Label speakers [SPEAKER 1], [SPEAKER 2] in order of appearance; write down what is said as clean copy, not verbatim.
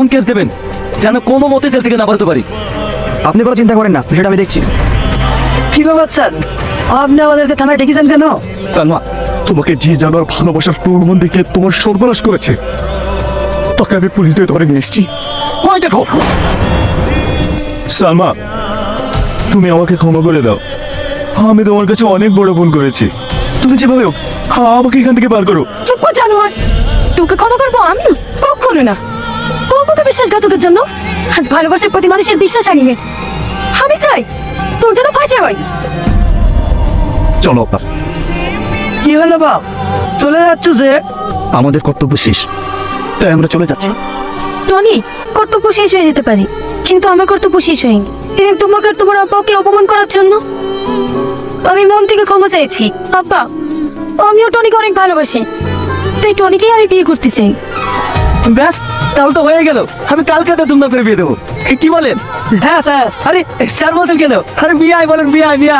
[SPEAKER 1] কোন কেস দেবেন যেন কোনো মতে জেল থেকে না বাড়তে পারি?
[SPEAKER 2] আপনি কোনো চিন্তা করেন না, বিষয়টা আমি দেখছি। কি ব্যাপার স্যার, আপনি আমাদেরকে থানায় ডেকেছেন কেন?
[SPEAKER 3] সালমা, তোমাকে যে জানার ভালোবাসার প্রলোভন দেখে তোমার সর্বনাশ করেছে, তোকে আমি পুলিশে ধরে নিয়ে এসেছি। ওই দেখো সালমা, তুমি আমাকে ক্ষমা করে দাও। আমি তোমার কাছে অনেক বড় ভুল করেছি। তুমি যেভাবে হোক আমাকে এখান থেকে বার করো।
[SPEAKER 4] চুপ কর জানোয়ার, তোকে ক্ষমা করবো আমি? কখনো না। করবো তো বিশ্বাসঘাতকের জন্য। আজ ভালোবাসার প্রতি মানুষের বিশ্বাস হারিয়ে আমি চাই তোর জন্য ফাঁসি হয়।
[SPEAKER 3] চলো।
[SPEAKER 2] কি হলো বাপ, চলে যাচ্ছ যে?
[SPEAKER 3] আমাদের কর্তব্য শেষ, তাই আমরা চলে যাচ্ছি।
[SPEAKER 4] টনি, কর্তব্য শেষ হয়ে যেতে পারে, কিন্তু আমার কর্তব্য শেষ হয়নি। এবং তোমাকে আর তোমার আব্বাকে অপমান করার জন্য আমি মন থেকে ক্ষমা চাইছি। আব্বা, আমিও টনিকে অনেক ভালোবাসি, তাই টনিকেই আমি বিয়ে করতে চাই।
[SPEAKER 1] ব্যাস, তাহলে তো হয়ে গেল। আমি কালকে তো ধুমধাম করে বিয়ে দেবো, কি বলেন? হ্যাঁ স্যার। আরে স্যার বলছেন কেন? আরে বিয়ে বলেন, বিয়ে।